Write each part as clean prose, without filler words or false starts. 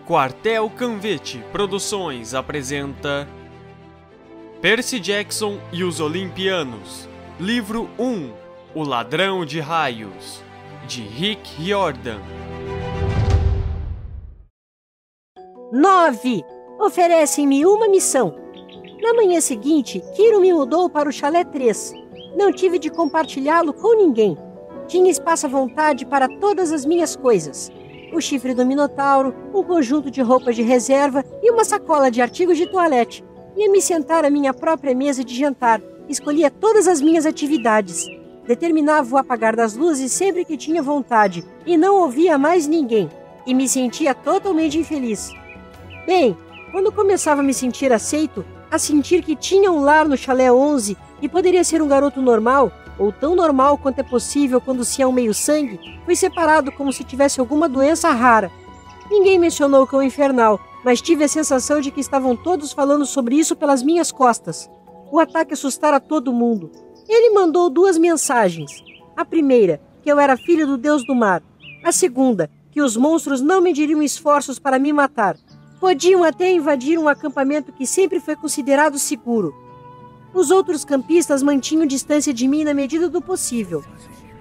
Quartel Canvete Produções apresenta Percy Jackson e os Olimpianos, Livro 1, O Ladrão de Raios, de Rick Riordan. 9. Oferecem-me uma missão. Na manhã seguinte, Kiro me mudou para o chalé 3. Não tive de compartilhá-lo com ninguém. Tinha espaço à vontade para todas as minhas coisas. O chifre do Minotauro, um conjunto de roupas de reserva e uma sacola de artigos de toalete. Ia me sentar à minha própria mesa de jantar. Escolhia todas as minhas atividades. Determinava o apagar das luzes sempre que tinha vontade e não ouvia mais ninguém. E me sentia totalmente infeliz. Bem, quando começava a me sentir aceito, a sentir que tinha um lar no chalé 11 e poderia ser um garoto normal, ou tão normal quanto é possível quando se é um meio-sangue, fui separado como se tivesse alguma doença rara. Ninguém mencionou o cão infernal, mas tive a sensação de que estavam todos falando sobre isso pelas minhas costas. O ataque assustara todo mundo. Ele mandou 2 mensagens. A primeira, que eu era filho do deus do mar. A segunda, que os monstros não mediriam esforços para me matar. Podiam até invadir um acampamento que sempre foi considerado seguro. Os outros campistas mantinham distância de mim na medida do possível.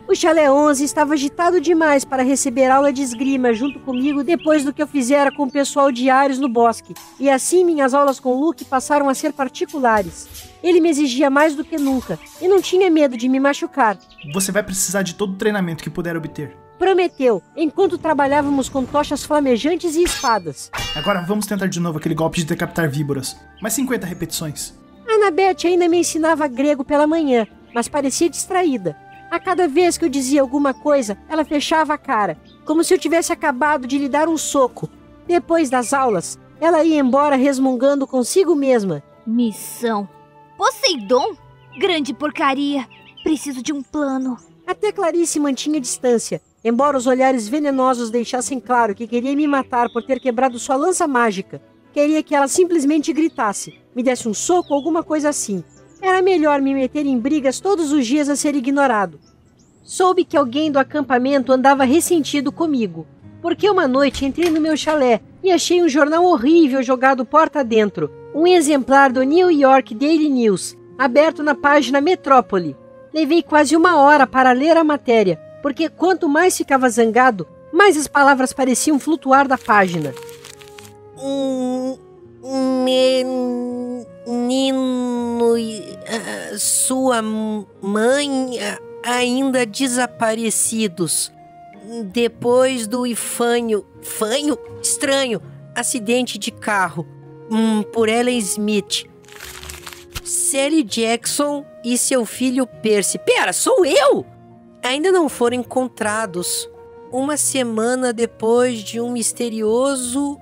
O chalé 11 estava agitado demais para receber aula de esgrima junto comigo depois do que eu fizera com o pessoal de Ares no bosque, e assim minhas aulas com Luke passaram a ser particulares. Ele me exigia mais do que nunca, e não tinha medo de me machucar. Você vai precisar de todo o treinamento que puder obter. Prometeu, enquanto trabalhávamos com tochas flamejantes e espadas. Agora vamos tentar de novo aquele golpe de decapitar víboras. Mais 50 repetições. Annabeth ainda me ensinava grego pela manhã, mas parecia distraída. A cada vez que eu dizia alguma coisa, ela fechava a cara, como se eu tivesse acabado de lhe dar um soco. Depois das aulas, ela ia embora resmungando consigo mesma. Missão. Poseidon? Grande porcaria. Preciso de um plano. Até Clarice mantinha distância, embora os olhares venenosos deixassem claro que queria me matar por ter quebrado sua lança mágica. Queria que ela simplesmente gritasse, me desse um soco ou alguma coisa assim. Era melhor me meter em brigas todos os dias a ser ignorado. Soube que alguém do acampamento andava ressentido comigo, porque uma noite entrei no meu chalé e achei um jornal horrível jogado porta adentro, um exemplar do New York Daily News, aberto na página Metrópole. Levei quase 1 hora para ler a matéria, porque quanto mais ficava zangado, mais as palavras pareciam flutuar da página. Menino, sua mãe ainda desaparecidos depois do estranho acidente de carro por Ellen Smith. Sally Jackson e seu filho Percy. Pera, sou eu? Ainda não foram encontrados 1 semana depois de um misterioso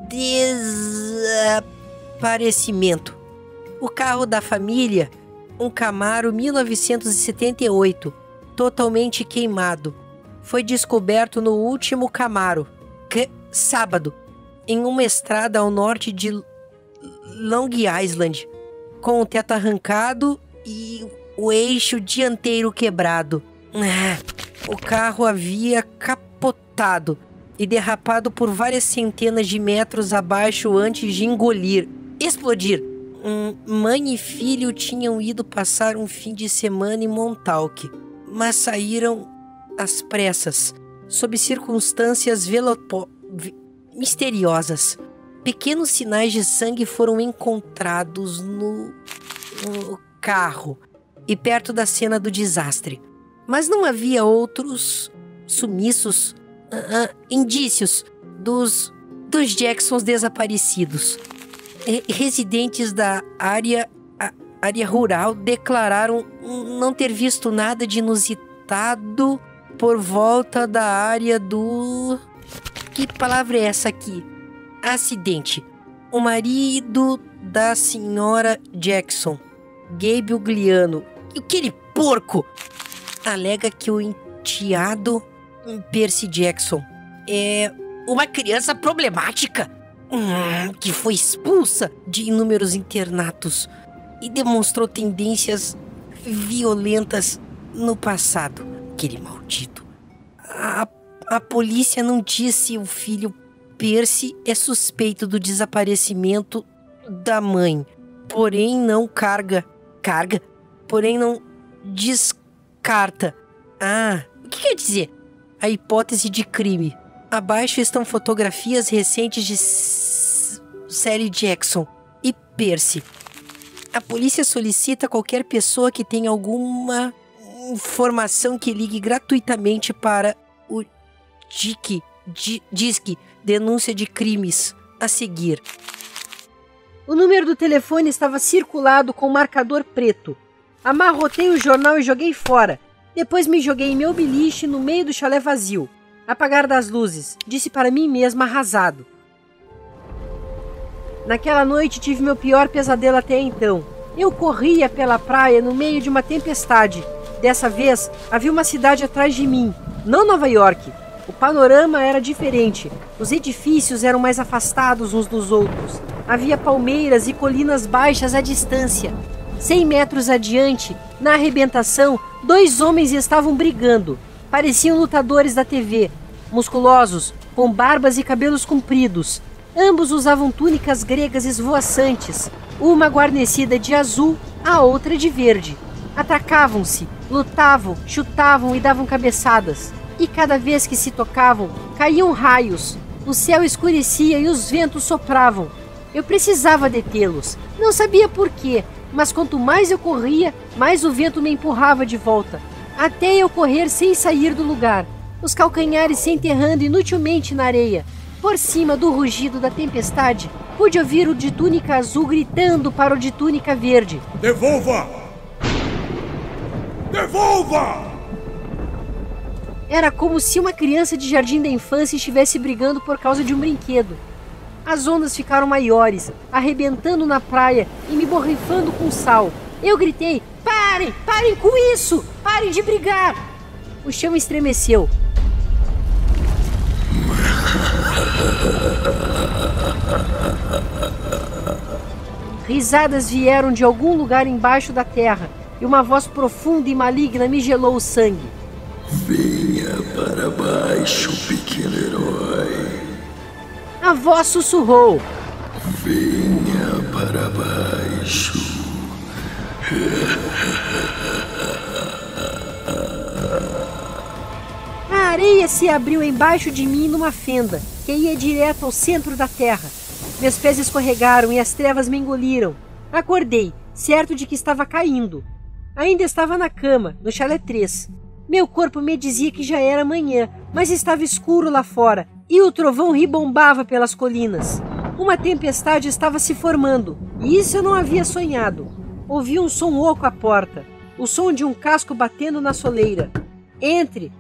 desaparecimento. O carro da família, um Camaro 1978, totalmente queimado, foi descoberto no último Camaro, sábado, em uma estrada ao norte de Long Island, com o teto arrancado e o eixo dianteiro quebrado. O carro havia capotado e derrapado por várias centenas de metros abaixo antes de explodir. Mãe e filho tinham ido passar um fim de semana em Montauk, mas saíram às pressas, sob circunstâncias misteriosas. Pequenos sinais de sangue foram encontrados no carro e perto da cena do desastre, mas não havia outros sumiços indícios dos Jacksons desaparecidos. Residentes da área rural declararam não ter visto nada de inusitado por volta da área do... Que palavra é essa aqui? Acidente. O marido da senhora Jackson, Gabe Ugliano, aquele porco, alega que o enteado Percy Jackson é uma criança problemática que foi expulsa de inúmeros internatos e demonstrou tendências violentas no passado. Aquele maldito. A polícia não disse se o filho Percy é suspeito do desaparecimento da mãe, porém não porém não descarta. O que quer dizer? A hipótese de crime. Abaixo estão fotografias recentes de Sally Jackson e Percy. A polícia solicita qualquer pessoa que tenha alguma informação que ligue gratuitamente para o DISC, denúncia de crimes, a seguir. O número do telefone estava circulado com marcador preto. Amarrotei o jornal e joguei fora. Depois me joguei em meu beliche no meio do chalé vazio. Apagar das luzes, disse para mim mesma arrasado. Naquela noite tive meu pior pesadelo até então. Eu corria pela praia no meio de uma tempestade. Dessa vez, havia uma cidade atrás de mim, não Nova York. O panorama era diferente. Os edifícios eram mais afastados uns dos outros. Havia palmeiras e colinas baixas à distância. 100 metros adiante, na arrebentação, 2 homens estavam brigando. Pareciam lutadores da TV, musculosos, com barbas e cabelos compridos. Ambos usavam túnicas gregas esvoaçantes, uma guarnecida de azul, a outra de verde. Atacavam-se, lutavam, chutavam e davam cabeçadas. E cada vez que se tocavam, caíam raios. O céu escurecia e os ventos sopravam. Eu precisava detê-los. Não sabia por quê, mas quanto mais eu corria, mais o vento me empurrava de volta. Até eu correr sem sair do lugar, os calcanhares se enterrando inutilmente na areia. Por cima do rugido da tempestade, pude ouvir o de túnica azul gritando para o de túnica verde. Devolva! Devolva! Era como se uma criança de jardim da infância estivesse brigando por causa de um brinquedo. As ondas ficaram maiores, arrebentando na praia e me borrifando com sal. Eu gritei: parem! Parem com isso! Parem de brigar! O chão estremeceu. Risadas vieram de algum lugar embaixo da terra e uma voz profunda e maligna me gelou o sangue. Venha para baixo, pequeno herói. A voz sussurrou. Venha para baixo. A areia se abriu embaixo de mim numa fenda que ia direto ao centro da terra. Meus pés escorregaram e as trevas me engoliram. Acordei, certo de que estava caindo. Ainda estava na cama, no chalé 3. Meu corpo me dizia que já era manhã, mas estava escuro lá fora e o trovão ribombava pelas colinas. Uma tempestade estava se formando, e isso eu não havia sonhado. Ouvi um som oco à porta, o som de um casco batendo na soleira. Entre!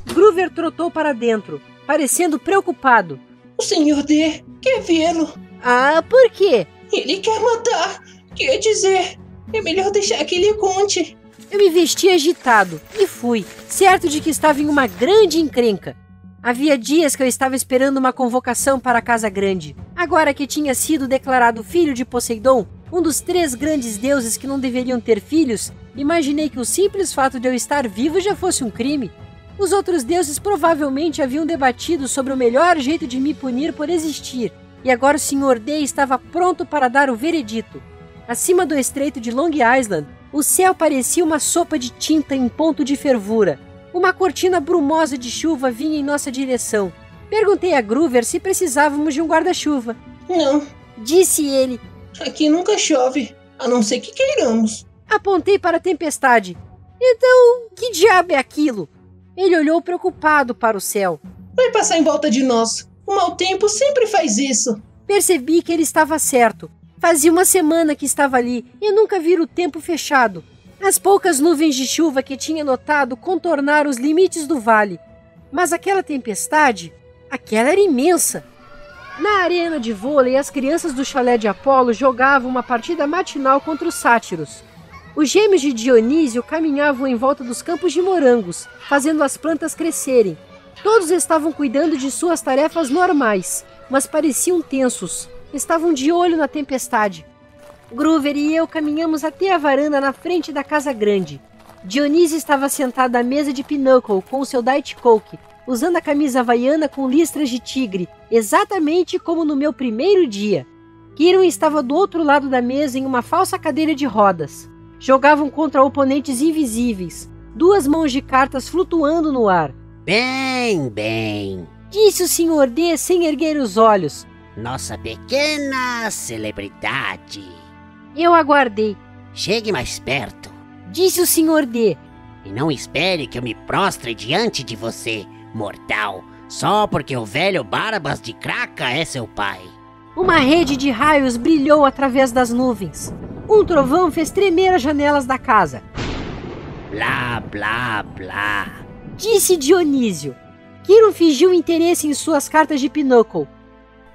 Groover trotou para dentro, parecendo preocupado. O Sr. D quer vê-lo. Ah, por quê? Ele quer matar. Quer dizer, é melhor deixar que ele conte. Eu me vesti agitado e fui, certo de que estava em uma grande encrenca. Havia dias que eu estava esperando uma convocação para a Casa Grande. Agora que tinha sido declarado filho de Poseidon, um dos 3 grandes deuses que não deveriam ter filhos, imaginei que o simples fato de eu estar vivo já fosse um crime. Os outros deuses provavelmente haviam debatido sobre o melhor jeito de me punir por existir, e agora o Sr. D estava pronto para dar o veredito. Acima do estreito de Long Island, o céu parecia uma sopa de tinta em ponto de fervura. Uma cortina brumosa de chuva vinha em nossa direção. Perguntei a Groover se precisávamos de um guarda-chuva. Não, disse ele. Aqui nunca chove, a não ser que queiramos. Apontei para a tempestade. Então, que diabo é aquilo? Ele olhou preocupado para o céu. Vai passar em volta de nós. O mau tempo sempre faz isso. Percebi que ele estava certo. Fazia uma semana que estava ali e nunca vira o tempo fechado. As poucas nuvens de chuva que tinha notado contornaram os limites do vale. Mas aquela tempestade, aquela era imensa. Na arena de vôlei, as crianças do chalé de Apolo jogavam uma partida matinal contra os sátiros. Os gêmeos de Dionísio caminhavam em volta dos campos de morangos, fazendo as plantas crescerem. Todos estavam cuidando de suas tarefas normais, mas pareciam tensos. Estavam de olho na tempestade. Groover e eu caminhamos até a varanda na frente da casa grande. Dionísio estava sentado à mesa de Pinnacle com o seu Diet Coke, usando a camisa havaiana com listras de tigre, exatamente como no meu primeiro dia. Kiron estava do outro lado da mesa em uma falsa cadeira de rodas. Jogavam contra oponentes invisíveis, 2 mãos de cartas flutuando no ar. Bem, Disse o Sr. D sem erguer os olhos. nossa pequena celebridade. Eu aguardei. Chegue mais perto Disse o Sr. D. e não espere que eu me prostre diante de você, mortal, só porque o velho Barbas de Craca é seu pai. Uma rede de raios brilhou através das nuvens. Um trovão fez tremer as janelas da casa. Blá, blá, blá. Disse Dionísio. Kiron fingiu interesse em suas cartas de Pinochle.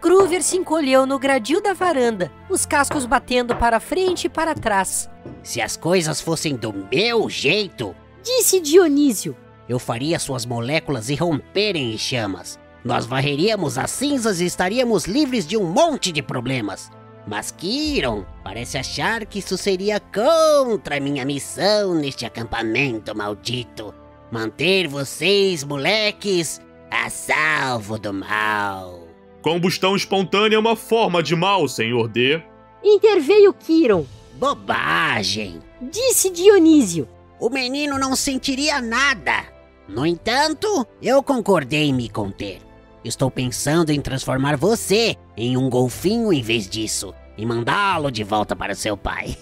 Groover se encolheu no gradil da varanda, os cascos batendo para frente e para trás. Se as coisas fossem do meu jeito, Disse Dionísio. eu faria suas moléculas irromperem em chamas. Nós varreríamos as cinzas e estaríamos livres de um monte de problemas. Mas Kiron parece achar que isso seria contra minha missão neste acampamento maldito. Manter vocês, moleques, a salvo do mal. Combustão espontânea é uma forma de mal, Sr. D. Interveio Kiron. Bobagem! Disse Dionísio. O menino não sentiria nada. No entanto, eu concordei em me conter. Estou pensando em transformar você em um golfinho em vez disso e mandá-lo de volta para seu pai.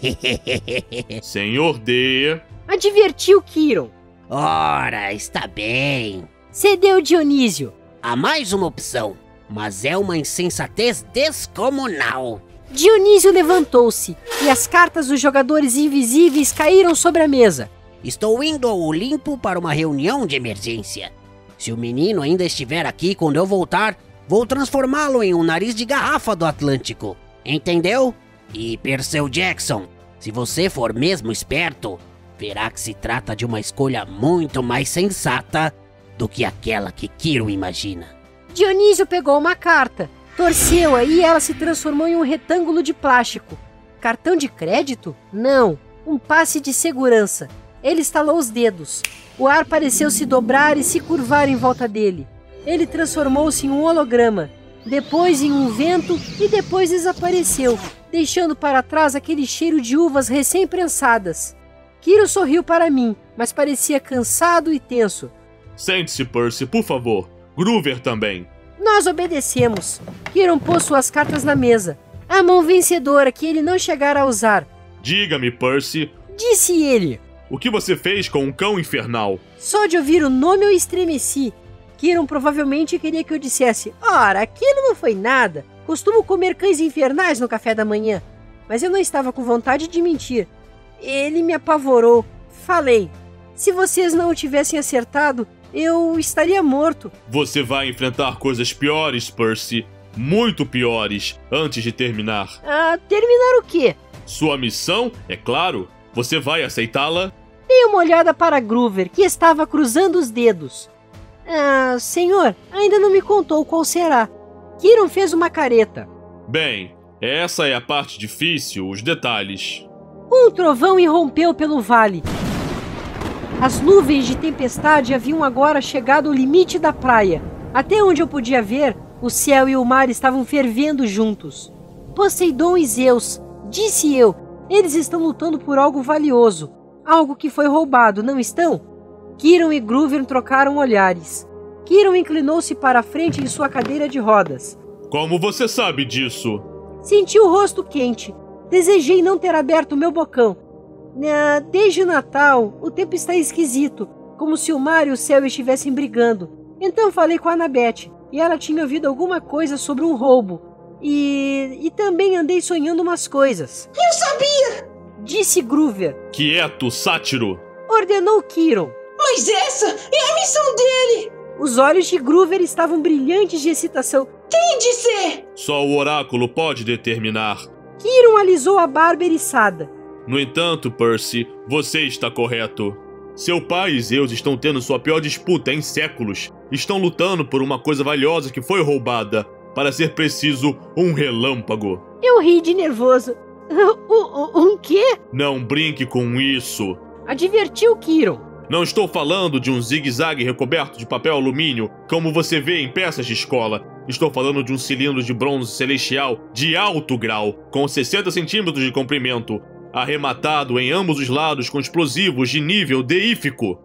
Sr. D. Advertiu Kiron. Ora, está bem. Cedeu Dionísio. Há mais uma opção, mas é uma insensatez descomunal. Dionísio levantou-se e as cartas dos jogadores invisíveis caíram sobre a mesa. Estou indo ao Olimpo para uma reunião de emergência. Se o menino ainda estiver aqui quando eu voltar, vou transformá-lo em um nariz de garrafa do Atlântico. Entendeu? E Percy Jackson, se você for mesmo esperto, verá que se trata de uma escolha muito mais sensata do que aquela que Kiron imagina. Dionísio pegou uma carta, torceu-a e ela se transformou em um retângulo de plástico. Cartão de crédito? Não, um passe de segurança. Ele estalou os dedos. O ar pareceu se dobrar e se curvar em volta dele. Ele transformou-se em um holograma, depois em um vento e depois desapareceu, deixando para trás aquele cheiro de uvas recém-prensadas. Kiron sorriu para mim, mas parecia cansado e tenso. Sente-se, Percy, por favor. Groover também. Nós obedecemos. Kiron pôs suas cartas na mesa. A mão vencedora que ele não chegara a usar. Diga-me, Percy, Disse ele. o que você fez com um cão infernal? Só de ouvir o nome eu estremeci. Kiron provavelmente queria que eu dissesse: ora, aquilo não foi nada. Costumo comer cães infernais no café da manhã. Mas eu não estava com vontade de mentir. Ele me apavorou. Falei: se vocês não o tivessem acertado, eu estaria morto. Você vai enfrentar coisas piores, Percy. Muito piores, antes de terminar. Terminar o quê? Sua missão, é claro. Você vai aceitá-la? Dei uma olhada para Groover, que estava cruzando os dedos. Senhor, ainda não me contou qual será. Kiron fez uma careta. Bem, essa é a parte difícil, os detalhes. Um trovão irrompeu pelo vale. As nuvens de tempestade haviam agora chegado ao limite da praia. Até onde eu podia ver, o céu e o mar estavam fervendo juntos. Poseidon e Zeus, disse eu, eles estão lutando por algo valioso. Algo que foi roubado, não estão? Kiron e Groover trocaram olhares. Kiron inclinou-se para a frente em sua cadeira de rodas. Como você sabe disso? Senti o rosto quente. Desejei não ter aberto meu bocão. Desde o Natal, o tempo está esquisito, como se o mar e o céu estivessem brigando. Então falei com a Annabeth, e ela tinha ouvido alguma coisa sobre um roubo. E também andei sonhando umas coisas. Eu sabia! Disse Groover. Quieto, sátiro! Ordenou Kiron. Mas essa é a missão dele! Os olhos de Groover estavam brilhantes de excitação. Tem de ser! Só o oráculo pode determinar. Kiron alisou a barba eriçada. No entanto, Percy, você está correto. Seu pai e Zeus estão tendo sua pior disputa em séculos. Estão lutando por uma coisa valiosa que foi roubada. Para ser preciso, um relâmpago. Eu ri de nervoso. Um quê? Não brinque com isso. Advertiu Kiron. Não estou falando de um zigue-zague recoberto de papel alumínio, como você vê em peças de escola. Estou falando de um cilindro de bronze celestial de alto grau, com 60 centímetros de comprimento, arrematado em ambos os lados com explosivos de nível deífico.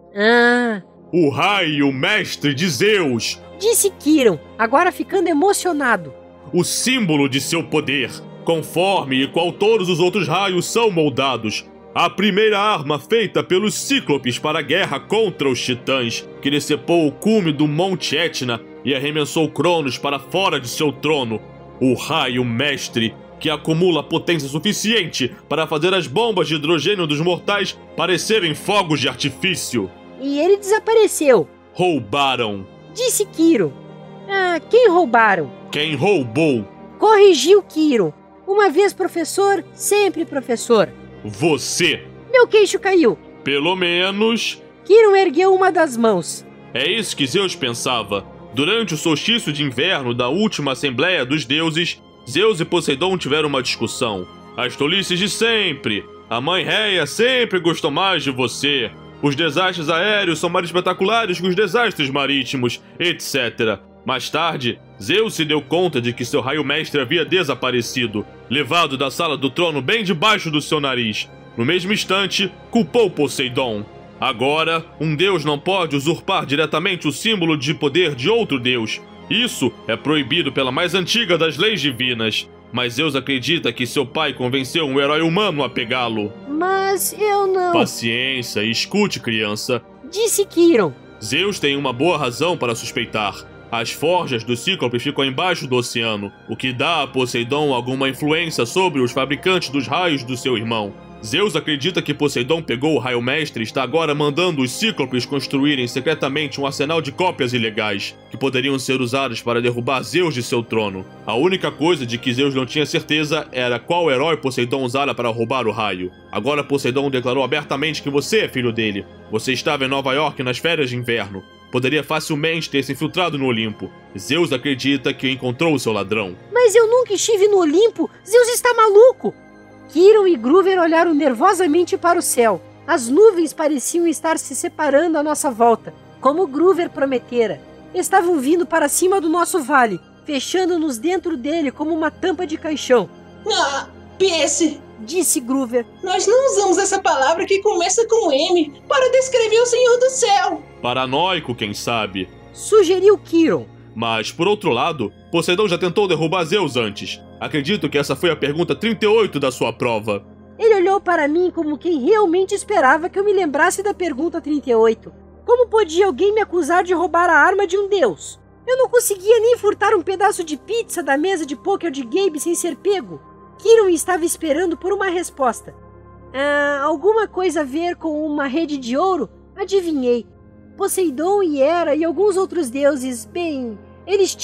O raio mestre de Zeus! Disse Kiron, agora ficando emocionado. O símbolo de seu poder, conforme e qual todos os outros raios são moldados. A primeira arma feita pelos Cíclopes para a guerra contra os Titãs, que decepou o cume do Monte Etna e arremessou Cronos para fora de seu trono. O raio mestre, que acumula potência suficiente para fazer as bombas de hidrogênio dos mortais parecerem fogos de artifício. E ele desapareceu. Roubaram. Disse Kiron. Quem roubaram? Quem roubou? Corrigiu Kiron. Uma vez professor, sempre professor. Você. Meu queixo caiu. Pelo menos... Kiron ergueu uma das mãos. É isso que Zeus pensava. Durante o solstício de inverno da última Assembleia dos Deuses, Zeus e Poseidon tiveram uma discussão. As tolices de sempre. A mãe Réia sempre gostou mais de você. Os desastres aéreos são mais espetaculares que os desastres marítimos, etc. Mais tarde, Zeus se deu conta de que seu raio mestre havia desaparecido, levado da sala do trono bem debaixo do seu nariz. No mesmo instante, culpou Poseidon. Agora, um deus não pode usurpar diretamente o símbolo de poder de outro deus. Isso é proibido pela mais antiga das leis divinas. Mas Zeus acredita que seu pai convenceu um herói humano a pegá-lo. Mas eu não... Paciência e escute, criança. Disse Kiron. Zeus tem uma boa razão para suspeitar. As forjas do Cíclope ficam embaixo do oceano, o que dá a Poseidon alguma influência sobre os fabricantes dos raios do seu irmão. Zeus acredita que Poseidon pegou o raio mestre e está agora mandando os Cíclopes construírem secretamente um arsenal de cópias ilegais, que poderiam ser usadas para derrubar Zeus de seu trono. A única coisa de que Zeus não tinha certeza era qual herói Poseidon usara para roubar o raio. Agora Poseidon declarou abertamente que você é filho dele. Você estava em Nova York nas férias de inverno. Poderia facilmente ter se infiltrado no Olimpo. Zeus acredita que encontrou o seu ladrão. Mas eu nunca estive no Olimpo. Zeus está maluco. Kiron e Groover olharam nervosamente para o céu. As nuvens pareciam estar se separando à nossa volta, como Groover prometera. Estavam vindo para cima do nosso vale, fechando-nos dentro dele como uma tampa de caixão. Pense, disse Groover. Nós não usamos essa palavra que começa com M para descrever o Senhor do Céu. Paranoico, quem sabe? Sugeriu Kiron. Mas, por outro lado, Poseidon já tentou derrubar Zeus antes. Acredito que essa foi a pergunta 38 da sua prova. Ele olhou para mim como quem realmente esperava que eu me lembrasse da pergunta 38. Como podia alguém me acusar de roubar a arma de um deus? Eu não conseguia nem furtar um pedaço de pizza da mesa de pôquer de Gabe sem ser pego. Kiron estava esperando por uma resposta. Alguma coisa a ver com uma rede de ouro? Adivinhei. Poseidon e Hera e alguns outros deuses, bem... Eles,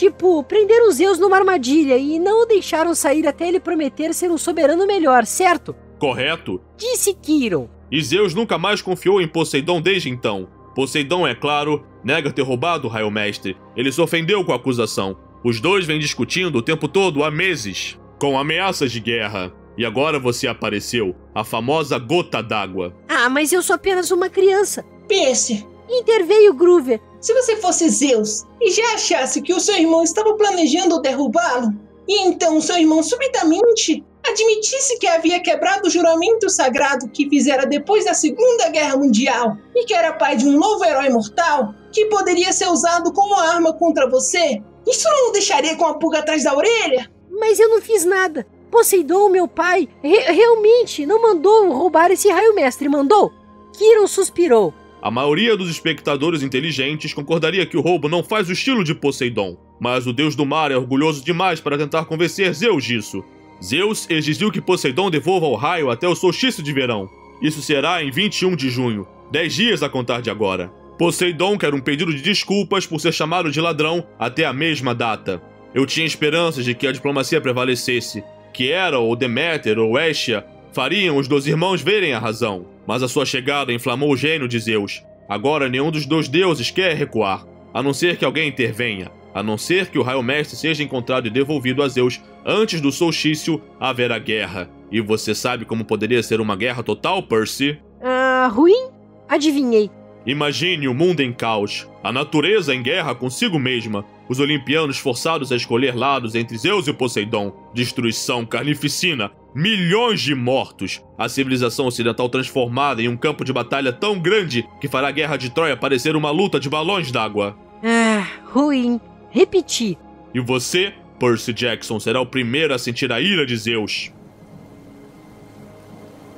prenderam Zeus numa armadilha e não o deixaram sair até ele prometer ser um soberano melhor, certo? Correto. Disse Kiron. E Zeus nunca mais confiou em Poseidon desde então. Poseidon, é claro, nega ter roubado o raio mestre. Ele se ofendeu com a acusação. Os dois vêm discutindo o tempo todo há meses, com ameaças de guerra. E agora você apareceu, a famosa gota d'água. Mas eu sou apenas uma criança. Pense. Interveio Groover. Se você fosse Zeus e já achasse que o seu irmão estava planejando derrubá-lo, e então seu irmão subitamente admitisse que havia quebrado o juramento sagrado que fizera depois da Segunda Guerra Mundial e que era pai de um novo herói mortal que poderia ser usado como arma contra você, isso não o deixaria com a pulga atrás da orelha? Mas eu não fiz nada. Poseidon, meu pai, realmente não mandou roubar esse raio mestre, mandou? Kiron suspirou. A maioria dos espectadores inteligentes concordaria que o roubo não faz o estilo de Poseidon, mas o deus do mar é orgulhoso demais para tentar convencer Zeus disso. Zeus exigiu que Poseidon devolva o raio até o solstício de verão. Isso será em 21 de junho, 10 dias a contar de agora. Poseidon quer um pedido de desculpas por ser chamado de ladrão até a mesma data. Eu tinha esperanças de que a diplomacia prevalecesse, que Hera ou Deméter ou Hestia fariam os dois irmãos verem a razão. Mas a sua chegada inflamou o gênio de Zeus. Agora nenhum dos dois deuses quer recuar, a não ser que alguém intervenha. A não ser que o raio mestre seja encontrado e devolvido a Zeus antes do solstício, haverá guerra. E você sabe como poderia ser uma guerra total, Percy? Ruim? Adivinhei. Imagine o mundo em caos, a natureza em guerra consigo mesma, os olimpianos forçados a escolher lados entre Zeus e Poseidon, destruição, carnificina, milhões de mortos, a civilização ocidental transformada em um campo de batalha tão grande que fará a Guerra de Troia parecer uma luta de balões d'água. Ruim. Repeti. E você, Percy Jackson, será o primeiro a sentir a ira de Zeus.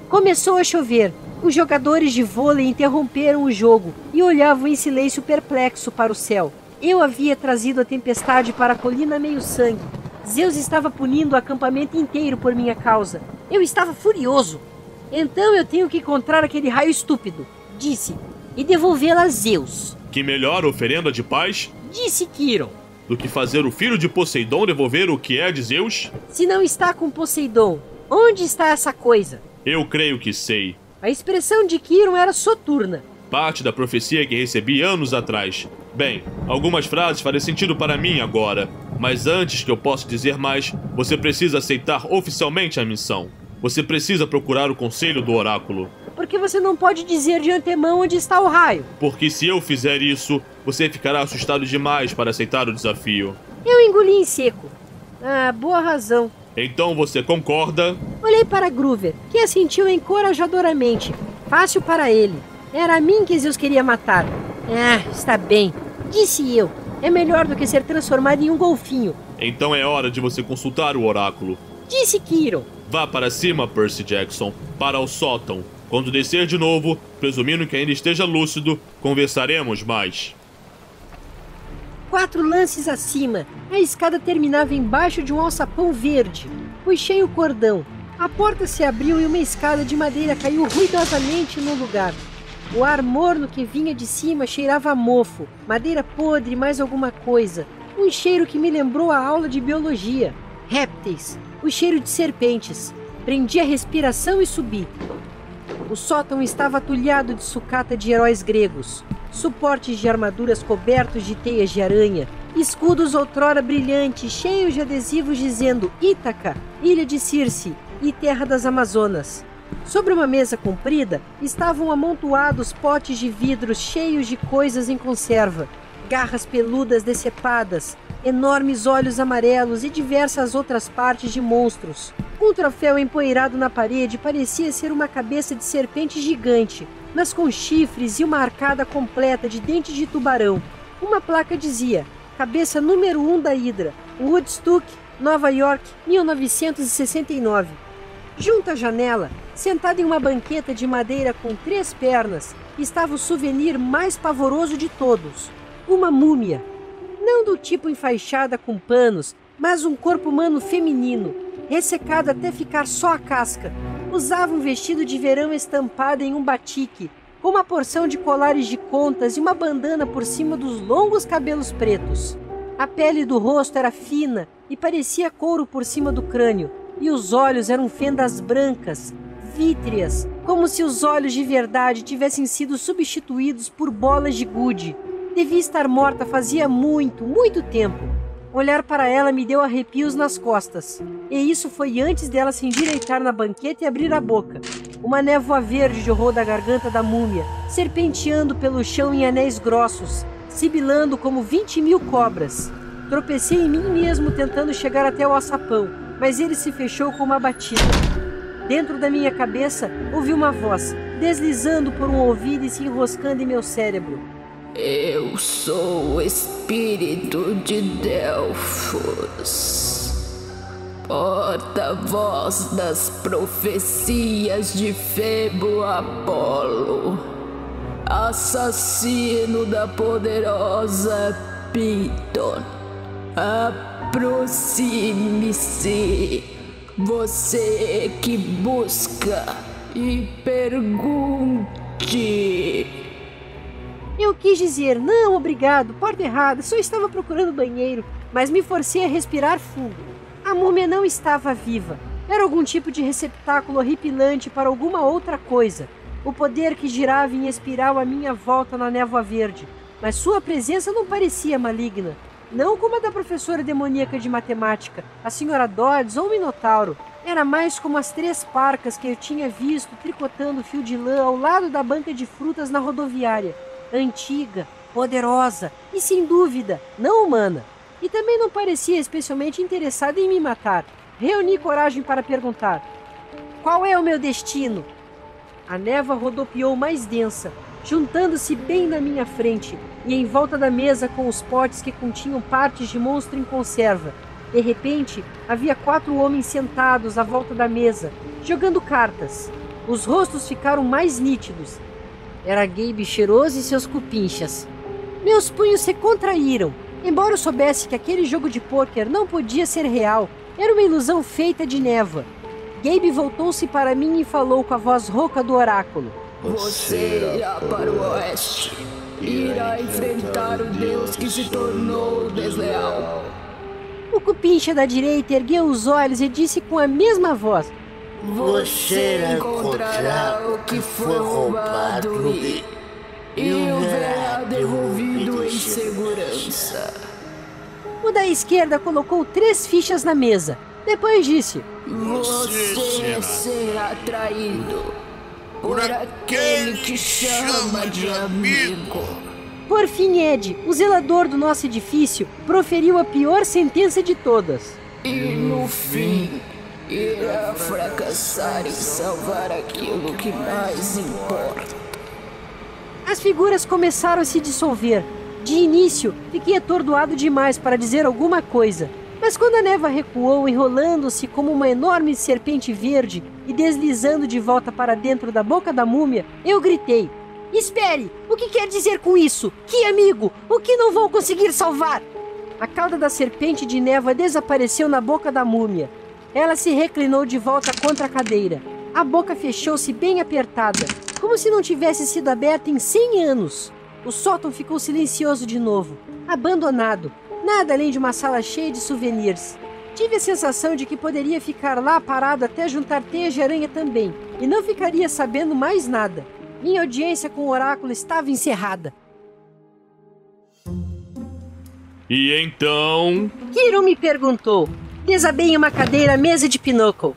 Começou a chover. Os jogadores de vôlei interromperam o jogo e olhavam em silêncio perplexo para o céu. Eu havia trazido a tempestade para a colina meio-sangue. Zeus estava punindo o acampamento inteiro por minha causa. Eu estava furioso. Então eu tenho que encontrar aquele raio estúpido, disse, e devolvê-la a Zeus. Que melhor oferenda de paz, disse Quirón, do que fazer o filho de Poseidon devolver o que é de Zeus? Se não está com Poseidon, onde está essa coisa? Eu creio que sei. A expressão de Quirón era soturna. Parte da profecia que recebi anos atrás. Bem, algumas frases fazem sentido para mim agora, mas antes que eu possa dizer mais, você precisa aceitar oficialmente a missão. Você precisa procurar o conselho do oráculo. Por que você não pode dizer de antemão onde está o raio? Porque se eu fizer isso, você ficará assustado demais para aceitar o desafio. Eu engoli em seco. Boa razão. Então você concorda? Olhei para Groover, que assentiu encorajadoramente. Fácil para ele. Era a mim que Zeus queria matar. Está bem, disse eu. É melhor do que ser transformado em um golfinho. Então é hora de você consultar o oráculo, disse Quirón. Vá para cima, Percy Jackson, para o sótão. Quando descer de novo, presumindo que ainda esteja lúcido, conversaremos mais. 4 lances acima, a escada terminava embaixo de um alçapão verde. Puxei o cordão. A porta se abriu e uma escada de madeira caiu ruidosamente no lugar. O ar morno que vinha de cima cheirava a mofo, madeira podre e mais alguma coisa. Um cheiro que me lembrou a aula de biologia. Répteis, o cheiro de serpentes. Prendi a respiração e subi. O sótão estava atulhado de sucata de heróis gregos. Suportes de armaduras cobertos de teias de aranha. Escudos outrora brilhantes, cheios de adesivos dizendo Ítaca, ilha de Circe e terra das Amazonas. Sobre uma mesa comprida estavam amontoados potes de vidros cheios de coisas em conserva, garras peludas decepadas, enormes olhos amarelos e diversas outras partes de monstros. Um troféu empoeirado na parede parecia ser uma cabeça de serpente gigante, mas com chifres e uma arcada completa de dentes de tubarão. Uma placa dizia, cabeça número 1 da Hidra, Woodstock, Nova York, 1969. Junto à janela, sentado em uma banqueta de madeira com 3 pernas, estava o souvenir mais pavoroso de todos, uma múmia. Não do tipo enfaixada com panos, mas um corpo humano feminino, ressecado até ficar só a casca. Usava um vestido de verão estampado em um batique, com uma porção de colares de contas e uma bandana por cima dos longos cabelos pretos. A pele do rosto era fina e parecia couro por cima do crânio, e os olhos eram fendas brancas, vítreas, como se os olhos de verdade tivessem sido substituídos por bolas de gude. Devia estar morta fazia muito, muito tempo. Olhar para ela me deu arrepios nas costas. E isso foi antes dela se endireitar na banqueta e abrir a boca. Uma névoa verde jorrou da garganta da múmia, serpenteando pelo chão em anéis grossos, sibilando como 20.000 cobras. Tropecei em mim mesmo tentando chegar até o alçapão, mas ele se fechou com uma batida. Dentro da minha cabeça, ouvi uma voz, deslizando por um ouvido e se enroscando em meu cérebro. Eu sou o espírito de Delfos, porta-voz das profecias de Febo Apolo, assassino da poderosa Piton. Aproxime-se, você que busca, e pergunte. Eu quis dizer, não, obrigado, porta errada, só estava procurando banheiro, mas me forcei a respirar fundo. A múmia não estava viva. Era algum tipo de receptáculo horripilante para alguma outra coisa. O poder que girava em espiral à minha volta na névoa verde. Mas sua presença não parecia maligna. Não como a da professora demoníaca de matemática, a senhora Dodds ou o Minotauro. Era mais como as 3 parcas que eu tinha visto tricotando fio de lã ao lado da banca de frutas na rodoviária. antiga, poderosa e, sem dúvida, não humana. E também não parecia especialmente interessada em me matar. Reuni coragem para perguntar: qual é o meu destino? A névoa rodopiou mais densa, juntando-se bem na minha frente e em volta da mesa com os potes que continham partes de monstro em conserva. De repente, havia 4 homens sentados à volta da mesa, jogando cartas. Os rostos ficaram mais nítidos. Era Gabe cheiroso e seus cupinchas. Meus punhos se contraíram, embora eu soubesse que aquele jogo de pôquer não podia ser real. Era uma ilusão feita de névoa. Gabe voltou-se para mim e falou com a voz rouca do oráculo. Você irá para o oeste. Irá enfrentar o Deus que se tornou desleal. O cupincha da direita ergueu os olhos e disse com a mesma voz: Você encontrará o que foi roubado e o verá devolvido em segurança. O da esquerda colocou 3 fichas na mesa. Depois disse: Você será traído por aquele que chama de amigo. Por fim, Ed, o zelador do nosso edifício, proferiu a pior sentença de todas. E no fim, irá fracassar em salvar aquilo que mais importa. As figuras começaram a se dissolver. De início, fiquei atordoado demais para dizer alguma coisa. Mas quando a névoa recuou, enrolando-se como uma enorme serpente verde e deslizando de volta para dentro da boca da múmia, eu gritei: Espere! O que quer dizer com isso? Que amigo? O que não vou conseguir salvar? A cauda da serpente de névoa desapareceu na boca da múmia. Ela se reclinou de volta contra a cadeira. A boca fechou-se bem apertada, como se não tivesse sido aberta em 100 anos. O sótão ficou silencioso de novo, abandonado. Nada além de uma sala cheia de souvenirs. Tive a sensação de que poderia ficar lá parado até juntar teias de aranha também, e não ficaria sabendo mais nada. Minha audiência com o oráculo estava encerrada. E então... Kiro me perguntou. Desabei em uma cadeira à mesa de Pinocchio.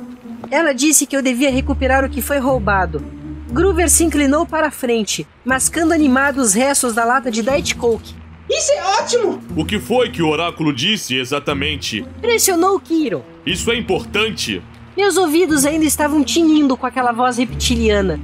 Ela disse que eu devia recuperar o que foi roubado. Groover se inclinou para a frente, mascando animado os restos da lata de Diet Coke. Isso é ótimo! O que foi que o oráculo disse exatamente? Pressionou Kiro. Isso é importante. Meus ouvidos ainda estavam tinindo com aquela voz reptiliana.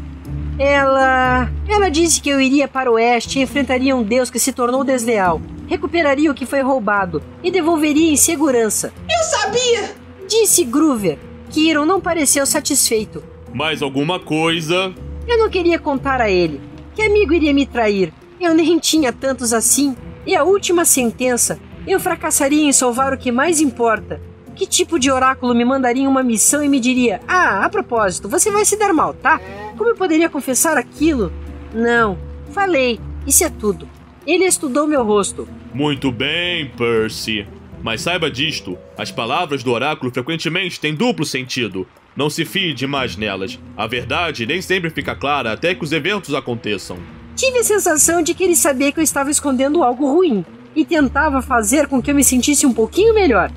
Ela disse que eu iria para o oeste e enfrentaria um deus que se tornou desleal. Recuperaria o que foi roubado e devolveria em segurança. Eu sabia! Disse Groover. Kiro não pareceu satisfeito. Mais alguma coisa? Eu não queria contar a ele. Que amigo iria me trair? Eu nem tinha tantos assim. E a última sentença, eu fracassaria em salvar o que mais importa. Que tipo de oráculo me mandaria em uma missão e me diria: a propósito, você vai se dar mal, tá? Como eu poderia confessar aquilo? Não, falei, isso é tudo. Ele estudou meu rosto. Muito bem, Percy. Mas saiba disto, as palavras do oráculo frequentemente têm duplo sentido. Não se fie demais nelas. A verdade nem sempre fica clara até que os eventos aconteçam. Tive a sensação de que ele sabia que eu estava escondendo algo ruim e tentava fazer com que eu me sentisse um pouquinho melhor.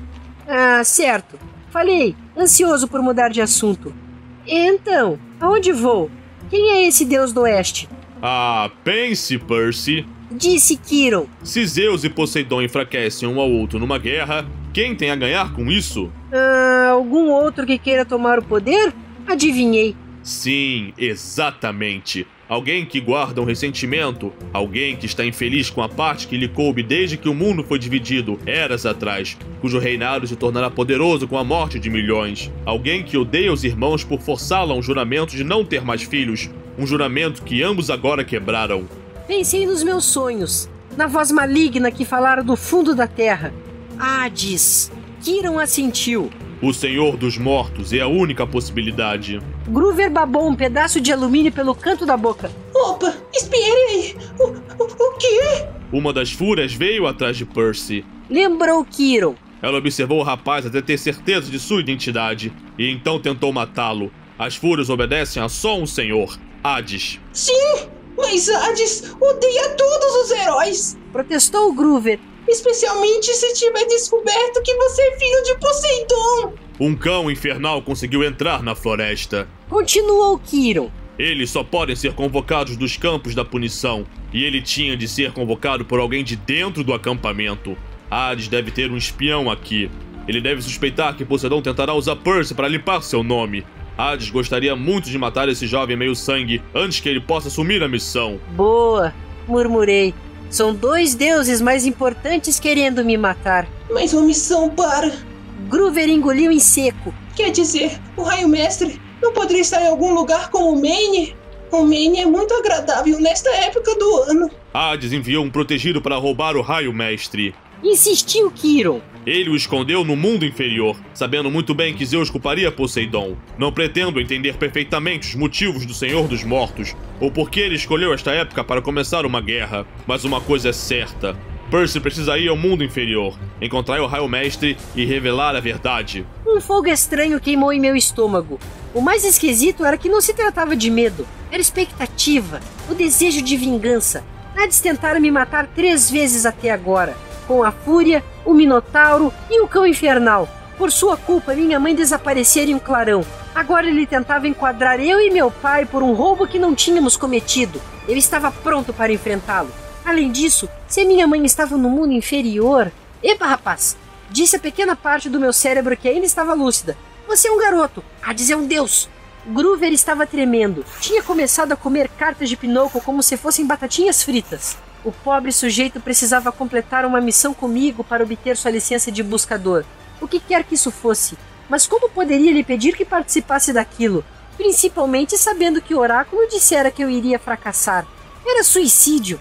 Certo. Falei, ansioso por mudar de assunto. Então, aonde vou? Quem é esse deus do oeste? Pense, Percy. Disse Kiro. Se Zeus e Poseidon enfraquecem um ao outro numa guerra, quem tem a ganhar com isso? Algum outro que queira tomar o poder? Adivinhei. Sim, exatamente. Alguém que guarda um ressentimento, alguém que está infeliz com a parte que lhe coube desde que o mundo foi dividido eras atrás, cujo reinado se tornará poderoso com a morte de milhões. Alguém que odeia os irmãos por forçá-lo a um juramento de não ter mais filhos, um juramento que ambos agora quebraram. Pensei nos meus sonhos, na voz maligna que falara do fundo da terra. Hades. Kiron assentiu. O Senhor dos Mortos é a única possibilidade. Groover babou um pedaço de alumínio pelo canto da boca. Opa, espere! O quê? Uma das fúrias veio atrás de Percy. Lembrou Kiron. Ela observou o rapaz até ter certeza de sua identidade, e então tentou matá-lo. As fúrias obedecem a só um senhor, Hades. Sim, mas Hades odeia todos os heróis. Protestou Groover. Especialmente se tiver descoberto que você é filho de Poseidon. Um cão infernal conseguiu entrar na floresta. Continuou Kiron. Eles só podem ser convocados dos campos da punição, e ele tinha de ser convocado por alguém de dentro do acampamento. Hades deve ter um espião aqui. Ele deve suspeitar que Poseidon tentará usar Percy para limpar seu nome. Hades gostaria muito de matar esse jovem meio-sangue antes que ele possa assumir a missão. Boa, murmurei. São 2 deuses mais importantes querendo me matar. Mas uma missão para... Groover engoliu em seco. Quer dizer, o Raio Mestre não poderia estar em algum lugar como o Maine? O Maine é muito agradável nesta época do ano. Hades enviou um protegido para roubar o Raio Mestre. Insistiu Quiron. Ele o escondeu no mundo inferior, sabendo muito bem que Zeus culparia Poseidon. Não pretendo entender perfeitamente os motivos do Senhor dos Mortos, ou por que ele escolheu esta época para começar uma guerra. Mas uma coisa é certa. Percy precisa ir ao mundo inferior, encontrar o Raio Mestre e revelar a verdade. Um fogo estranho queimou em meu estômago. O mais esquisito era que não se tratava de medo. Era expectativa, o desejo de vingança. Hades tentaram me matar 3 vezes até agora. Com a Fúria, o Minotauro e o Cão Infernal. Por sua culpa, minha mãe desaparecera em um clarão. Agora ele tentava enquadrar eu e meu pai por um roubo que não tínhamos cometido. Eu estava pronto para enfrentá-lo. Além disso, se minha mãe estava no mundo inferior... Epa, rapaz! Disse a pequena parte do meu cérebro que ainda estava lúcida. Você é um garoto. Hades é um deus. Groover estava tremendo. Tinha começado a comer cartas de Pinóquio como se fossem batatinhas fritas. O pobre sujeito precisava completar uma missão comigo para obter sua licença de buscador. O que quer que isso fosse. Mas como poderia lhe pedir que participasse daquilo? Principalmente sabendo que o oráculo dissera que eu iria fracassar. Era suicídio.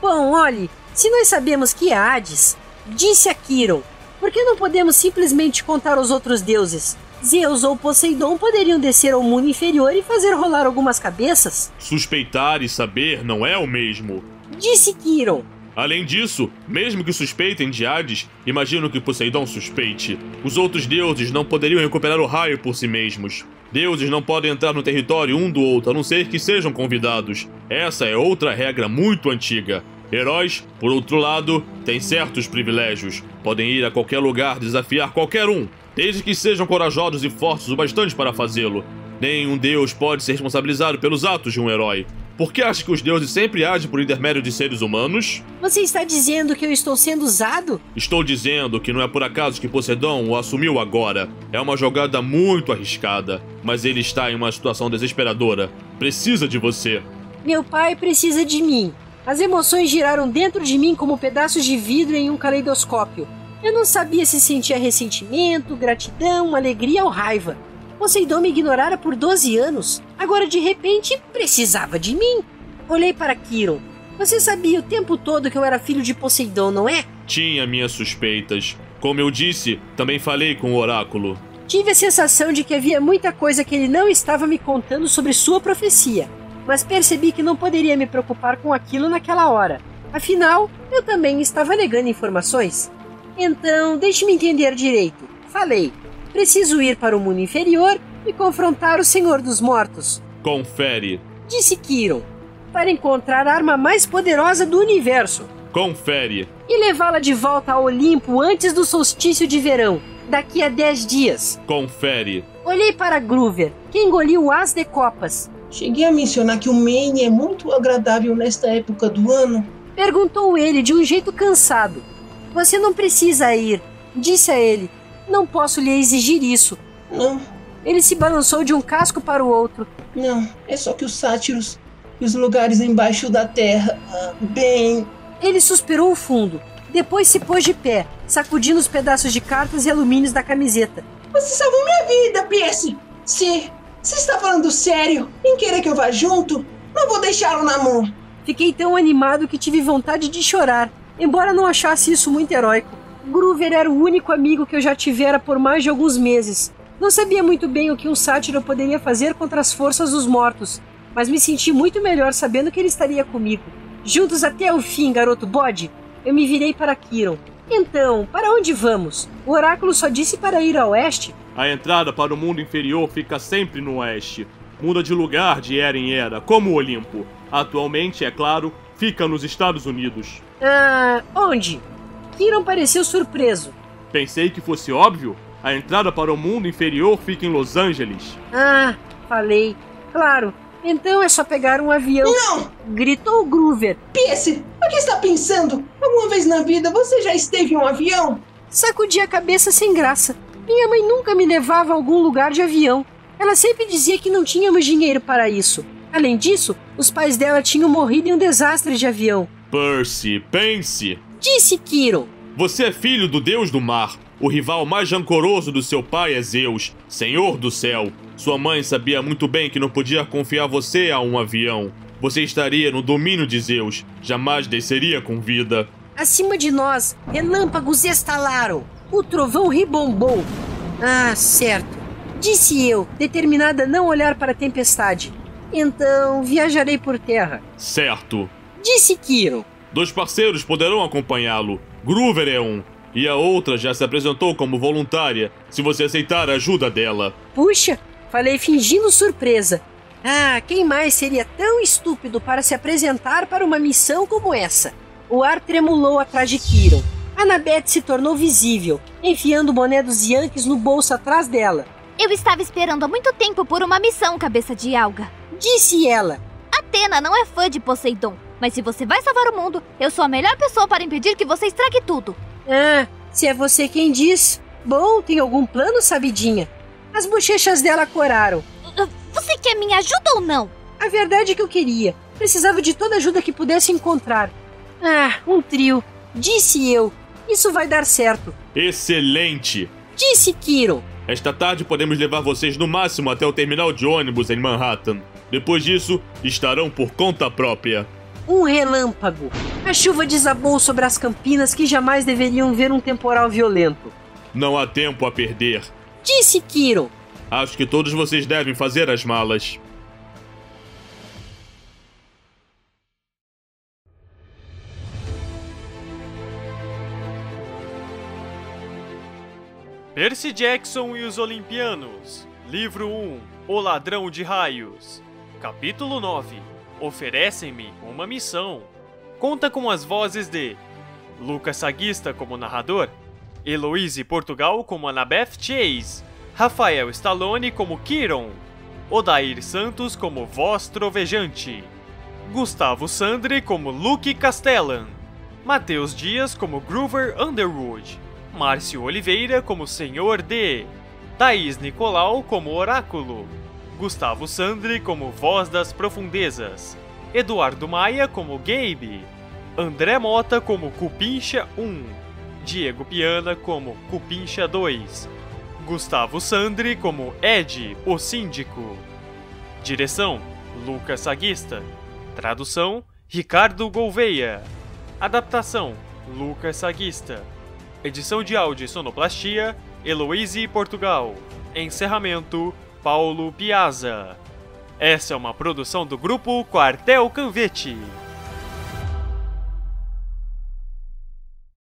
Bom, olhe, se nós sabemos que é Hades, disse a Quiron, por que não podemos simplesmente contar aos outros deuses? Zeus ou Poseidon poderiam descer ao mundo inferior e fazer rolar algumas cabeças? Suspeitar e saber não é o mesmo, disse Quiron. Além disso, mesmo que suspeitem de Hades, imagino que Poseidon suspeite. Os outros deuses não poderiam recuperar o raio por si mesmos. Deuses não podem entrar no território um do outro, a não ser que sejam convidados. Essa é outra regra muito antiga. Heróis, por outro lado, têm certos privilégios. Podem ir a qualquer lugar desafiar qualquer um, desde que sejam corajosos e fortes o bastante para fazê-lo. Nenhum deus pode ser responsabilizado pelos atos de um herói. Por que acha que os deuses sempre agem por intermédio de seres humanos? Você está dizendo que eu estou sendo usado? Estou dizendo que não é por acaso que Poseidon o assumiu agora. É uma jogada muito arriscada, mas ele está em uma situação desesperadora. Precisa de você. Meu pai precisa de mim. As emoções giraram dentro de mim como pedaços de vidro em um caleidoscópio. Eu não sabia se sentia ressentimento, gratidão, alegria ou raiva. Poseidon me ignorara por 12 anos. Agora, de repente, precisava de mim. Olhei para Quiron. Você sabia o tempo todo que eu era filho de Poseidon, não é? Tinha minhas suspeitas. Como eu disse, também falei com o oráculo. Tive a sensação de que havia muita coisa que ele não estava me contando sobre sua profecia. Mas percebi que não poderia me preocupar com aquilo naquela hora. Afinal, eu também estava negando informações. Então, deixe-me entender direito. Falei. Preciso ir para o mundo inferior e confrontar o Senhor dos Mortos. Confere, disse Quiron, para encontrar a arma mais poderosa do universo. Confere. E levá-la de volta ao Olimpo antes do solstício de verão, daqui a 10 dias. Confere. Olhei para Groover, que engoliu o as de copas. Cheguei a mencionar que o Maine é muito agradável nesta época do ano? Perguntou ele de um jeito cansado. Você não precisa ir, disse a ele. Não posso lhe exigir isso. Não. Ele se balançou de um casco para o outro. Não, é só que os sátiros e os lugares embaixo da terra... bem... Ele suspirou fundo. Depois se pôs de pé, sacudindo os pedaços de cartas e alumínios da camiseta. Você salvou minha vida, Percy! Se está falando sério em querer que eu vá junto, não vou deixá-lo na mão. Fiquei tão animado que tive vontade de chorar, embora não achasse isso muito heróico. Groover era o único amigo que eu já tivera por mais de alguns meses. Não sabia muito bem o que um sátiro poderia fazer contra as forças dos mortos, mas me senti muito melhor sabendo que ele estaria comigo. Juntos até o fim, garoto bode. Eu me virei para Quiron. Então, para onde vamos? O oráculo só disse para ir a oeste? A entrada para o mundo inferior fica sempre no oeste. Muda de lugar de era em era, como o Olimpo. Atualmente, é claro, fica nos Estados Unidos. Onde? Quiron pareceu surpreso. Pensei que fosse óbvio. A entrada para o mundo inferior fica em Los Angeles. Falei. Claro, Então é só pegar um avião. Não! Gritou Groover. Pierce, o que está pensando? Alguma vez na vida você já esteve em um avião? Sacudi a cabeça sem graça. Minha mãe nunca me levava a algum lugar de avião. Ela sempre dizia que não tínhamos dinheiro para isso. Além disso, os pais dela tinham morrido em um desastre de avião. Percy, pense! Disse Quirrell. Você é filho do Deus do Mar. O rival mais rancoroso do seu pai é Zeus, Senhor do Céu. Sua mãe sabia muito bem que não podia confiar você a um avião. Você estaria no domínio de Zeus, jamais desceria com vida. Acima de nós, relâmpagos estalaram. O trovão ribombou. Ah, certo. Disse eu, determinada a não olhar para a tempestade. Então, viajarei por terra. Certo. Disse Quirrell. 2 parceiros poderão acompanhá-lo. Groover é um. E a outra já se apresentou como voluntária, se você aceitar a ajuda dela. Puxa, falei fingindo surpresa. Ah, quem mais seria tão estúpido para se apresentar para uma missão como essa? O ar tremulou atrás de Quirrell. Annabeth se tornou visível, enfiando o boné dos Yankees no bolso atrás dela. Eu estava esperando há muito tempo por uma missão, cabeça de alga. Disse ela. Athena não é fã de Poseidon, mas se você vai salvar o mundo, eu sou a melhor pessoa para impedir que você estrague tudo. Ah, se é você quem diz. Bom, tem algum plano, sabidinha? As bochechas dela coraram. Você quer minha ajuda ou não? A verdade é que eu queria. Precisava de toda ajuda que pudesse encontrar. Ah, um trio. Disse eu. Isso vai dar certo. Excelente! Disse Quirrell. Esta tarde podemos levar vocês no máximo até o terminal de ônibus em Manhattan. Depois disso, estarão por conta própria. Um relâmpago. A chuva desabou sobre as campinas que jamais deveriam ver um temporal violento. Não há tempo a perder. Disse Quirrell. Acho que todos vocês devem fazer as malas. Percy Jackson e os Olimpianos. Livro 1. O Ladrão de Raios. Capítulo 9. Oferecem-me uma missão. Conta com as vozes de Lucas Saguista como narrador, Heloise Portugal como Annabeth Chase, Rafael Stallone como Quirrell, Odair Santos como Voz Trovejante, Gustavo Sandri como Luke Castellan, Matheus Dias como Groover Underwood, Márcio Oliveira como Senhor D, Thaís Nicolau como Oráculo, Gustavo Sandri como Voz das Profundezas, Eduardo Maia como Gabe, André Mota como Cupincha 1, Diego Piana como Cupincha 2, Gustavo Sandri como Ed, o Síndico. Direção: Lucas Saguista. Tradução: Ricardo Gouveia. Adaptação: Lucas Saguista. Edição de áudio e sonoplastia: Heloise Portugal. Encerramento: Paulo Piazza. Essa é uma produção do grupo Quartel Canvete.